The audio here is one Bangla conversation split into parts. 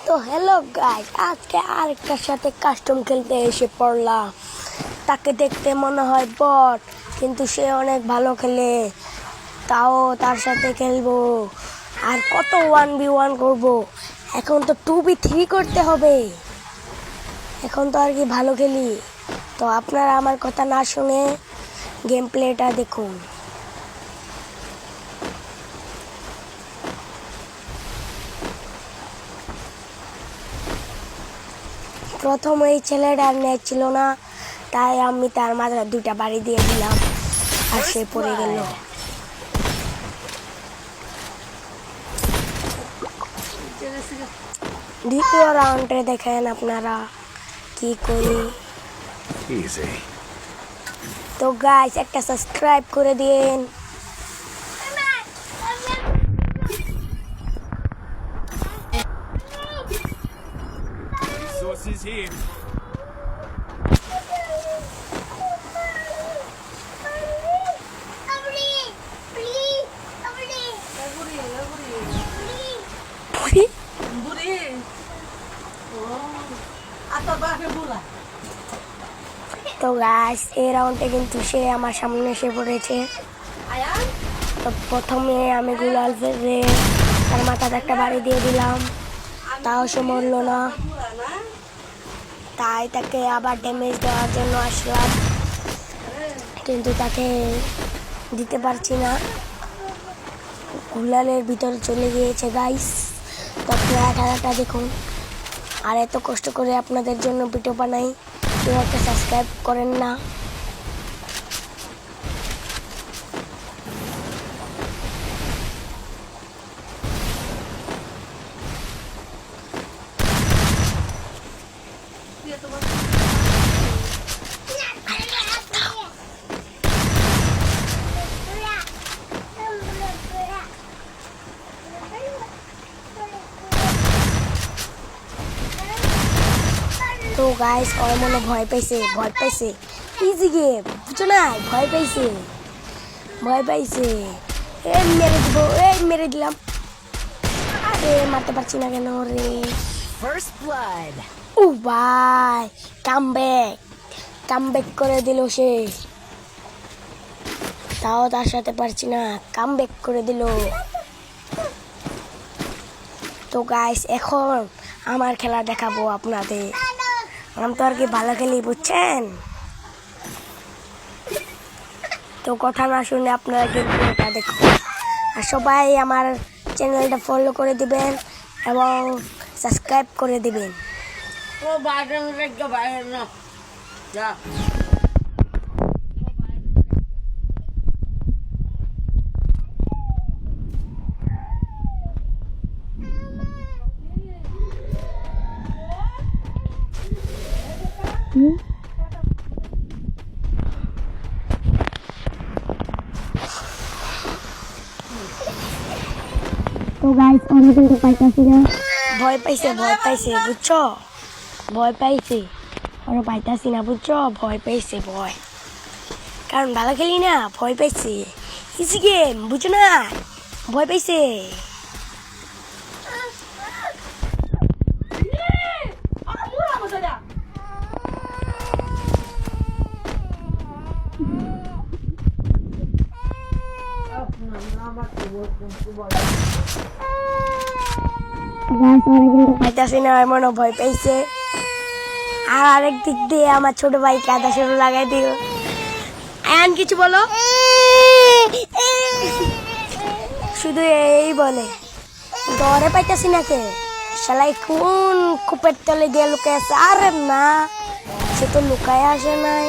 তো হ্যালো গাইস, আজকে আরেকটার সাথে কাস্টম খেলতে এসে পড়লাম। তাকে দেখতে মনে হয় বট, কিন্তু সে অনেক ভালো খেলে। তাও তার সাথে খেলবো। আর কত 1v1 করবো। এখন তো 2v3 করতে হবে। এখন তো আর কি ভালো খেলি। তো আপনারা আমার কথা না শুনে গেম প্লেটা দেখুন। প্রথম এই ছেলেটার নেট ছিল না, তাই আমি তার মাথায় 2টা বাড়ি দিয়ে দিলাম আর সে পড়ে গেল। দ্বিতীয় রাউন্ডে দেখেন আপনারা কি করি। তো গাইস, একটা সাবস্ক্রাইব করে দিন। Resources here. তো গাইস, এই রাউন্ডে কিন্তু সে আমার সামনে এসে পড়েছে। তো প্রথমে আমি গুলাল ফেলে তার মাথাতে একটা বাড়ি দিয়ে দিলাম, তাও সে মরল না। তাই তাকে আবার ড্যামেজ দেওয়ার জন্য আসলাম, কিন্তু তাকে দিতে পারছি না। গুলালের ভিতরে চলে গিয়েছে গাইস। তো আপনারা খেলাটা দেখুন। আর এত কষ্ট করে আপনাদের জন্য ভিডিও বানাই, কেউ একটা সাবস্ক্রাইব করেন না। তো গাইস, ওর মনে ভয় পাইছে। ইজি গেম, বুঝছো না? ভয় পাইছে। মেরে দিলাম। আরে মারতে পারছি না কেন রে। First blood. ও ভাই, কামব্যাক করে দিল সে। তাও তার সাথে পারছি না, কামব্যাক করে দিল। তো গাইস, এখন আমার খেলা দেখাবো আপনাদের। আমি তো আর কি ভালো খেলি, বুঝছেন? তো কথা না শুনে আপনারা গেমটা দেখুন। আর সবাই আমার চ্যানেলটা ফলো করে দিবেন এবং সাবস্ক্রাইব করে দিবেন। তো গাইস, আমি কিন্তু পাইতাছি না। ভয় পাইছে, বুঝছো? ভয় পাইছে। ওরা পাইতাছি না, বুঝছো? ভয় পাইছে। কারণ ভালো খেলি না, ভয় পাইছে। ইজি গেম, বুঝছো না? ভয় পাইছে। পাইতাছি না, এমন ভয় পাইছে। আর আরেক দিক দিয়ে আমার ছোট ভাই কাদা শুরু লাগাই দিল। এমন কিছু বলো, শুধু এই বলে। ডরে পাইতাছি না কে শালাই কোন কুপের তলে দিয়ে লুকায় আছে। আরে না, সে তো লুকায় আসে নাই।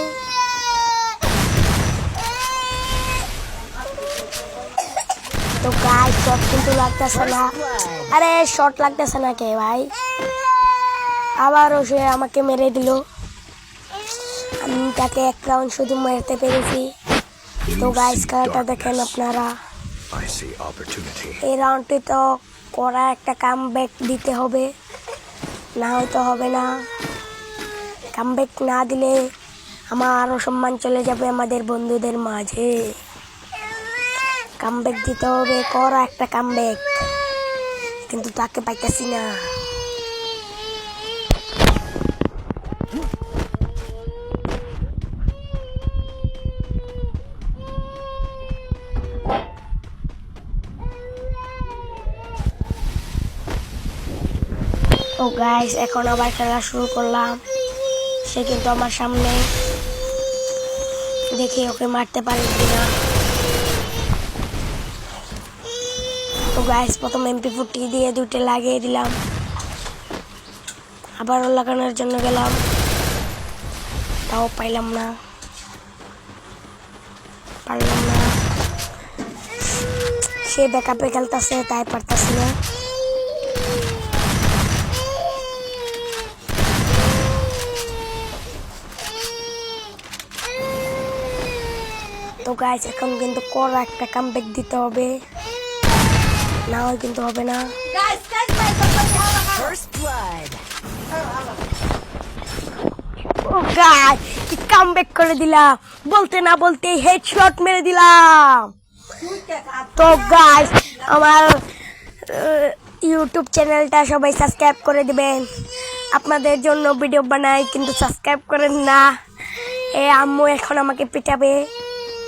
তো গাইস, শট কিন্তু লাগতেছে না। আরে শট লাগতেছে না কে ভাই? আবারও সে আমাকে মেরে দিল। আমি তাকে এক রাউন্ড শুধু মারতে পেরেছি। তো গাইস, খেলাটা দেখেন আপনারা। এই রাউন্ডটি তো করা একটা কামব্যাক দিতে হবে, না হয়তো হবে না। কামব্যাক না দিলে আমার আরও সম্মান চলে যাবে আমাদের বন্ধুদের মাঝে। কামব্যাক দিতে হবে, করা একটা কামব্যাক, কিন্তু তাকে পাইতেছি না। তো গাইস এখন আবার খেলা শুরু করলাম। সে কিন্তু আমার সামনে, দেখি ওকে মারতে পারি কিনা। তো গাইস প্রথম MP40 দিয়ে দুটো লাগিয়ে দিলাম, আবারও লাগানোর জন্য গেলাম, তাও পারলাম না। সে ব্যাকআপে খেলতেছে, তাই পারতাছি না। তো গাইস এখন কিন্তু কড়া একটা কামব্যাক দিতে হবে, না হয় কিন্তু হবে না। First blood. ও গাইস কি কামব্যাক করে দিলাম, বলতে না বলতে হেডশট মেরে দিলাম। তো গাইস আমার ইউটিউব চ্যানেলটা সবাই সাবস্ক্রাইব করে দিবেন। আপনাদের জন্য ভিডিও বানাই কিন্তু সাবস্ক্রাইব করেন না। আম্মু এখন আমাকে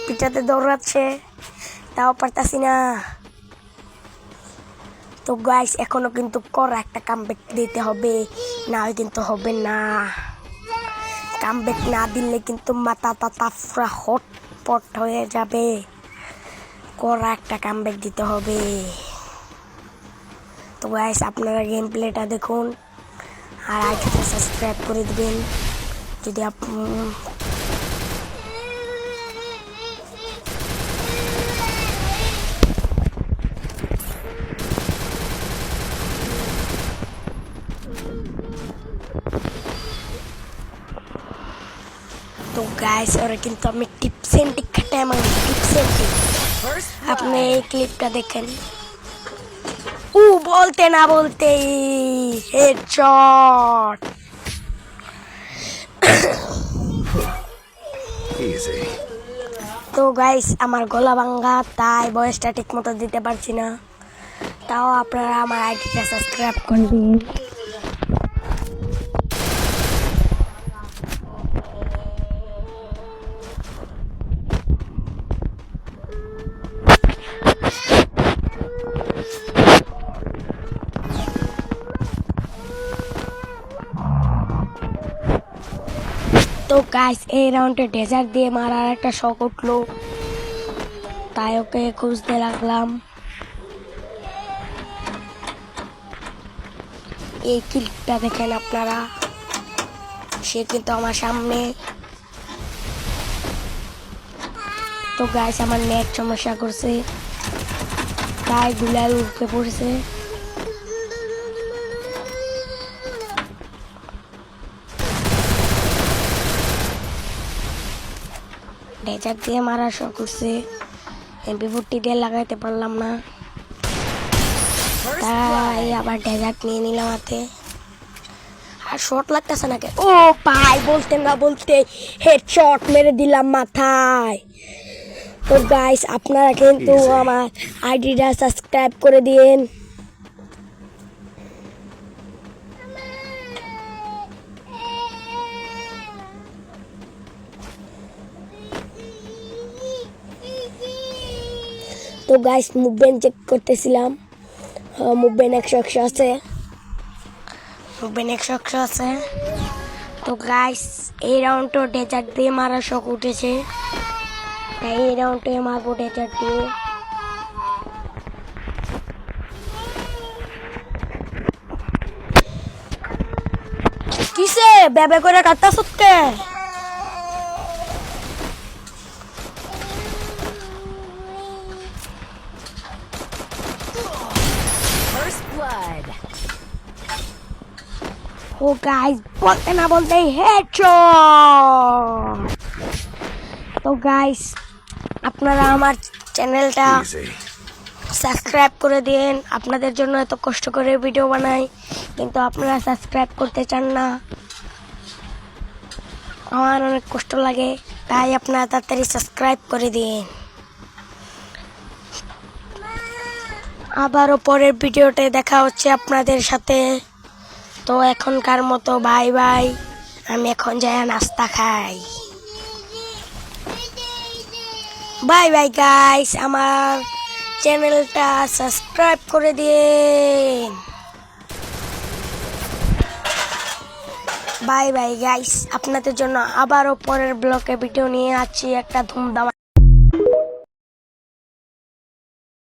পিটাতে দৌড়াচ্ছে, তাও পারতাছি না। তো গাইস এখনো কিন্তু কড়া একটা কামব্যাক দিতে হবে, না হয় কিন্তু হবে না। কামব্যাক না দিলে কিন্তু মাথা পুরা হটপট হয়ে যাবে। কড়া একটা কামব্যাক দিতে হবে। তো গাইস আপনারা গেম প্লেটা দেখুন আর আইডিটা সাবস্ক্রাইব করে দিবেন যদি তো গাইস ওরা কিন্তু আমি টিপস এন্ড ট্রিক খাটাই, আমার টিপস এন্ড ট্রিক। First আপনি blood. এই ক্লিপটা দেখেন। বলতে না বলতেই হেডশট। Easy. তো গাইস আমার গলা ভাঙ্গা, তাই ভয়েসটা ঠিক মতো দিতে পারছি না, তাও আপনারা আমার আইডিটা সাবস্ক্রাইব করবেন। তো গাইস এই রাউন্ডে ডেজার্ট দিয়ে মারার একটা শখ উঠলো, তাই ওকে খুঁজতে লাগলাম। এই ক্লিপটা দেখেন আপনারা, সে কিন্তু আমার সামনে। তো গাইস আমার নেট সমস্যা করছে, তাই গুলাল উঠে পড়ছে। ডেজার্ট দিয়ে মারা শখ করছে, MP40 দিয়ে লাগাইতে পারলাম না, First তাই blood. আবার ডেজার্ট নিয়ে নিলাম হাতে। আর শর্ট লাগতেছে নাকি? ভাই বলতে না বলতে হেডশট মেরে দিলাম মাথায়। তো গাইস আপনারা কিন্তু Easy. আমার আইডিটা সাবস্ক্রাইব করে দিন। তো গাইস মুভমেন্ট চেক করতেছিলাম, মুভমেন্ট 100 আছে, মুভমেন্ট 100 আছে। তো গাইস এই রাউন্ডটা ডেজার্ট দিয়ে মারা শখ উঠেছে, তাই এই রাউন্ডে মারবো ডেজার্ট দিয়ে। কিসে বেবে করে কাটতা সত্যি? First blood. ও গাইস বলতে না বলতেই হেডশট। তো গাইস আপনারা আমার চ্যানেলটা Easy. সাবস্ক্রাইব করে দিন। আপনাদের জন্য এত কষ্ট করে ভিডিও বানাই, কিন্তু আপনারা সাবস্ক্রাইব করতে চান না, আমার অনেক কষ্ট লাগে, তাই আপনারা তাড়াতাড়ি সাবস্ক্রাইব করে দিন। আবারও পরের ভিডিওতে দেখা হচ্ছে আপনাদের সাথে। তো এখনকার মতো বাই বাই, আমি এখন যাই নাস্তা খাই। বাই বাই গাইস, আমার চ্যানেলটা সাবস্ক্রাইব করে দিন। বাই বাই গাইস, আপনাদের জন্য আবারও পরের ব্লকে ভিডিও নিয়ে আসছি একটা ধুমধাম।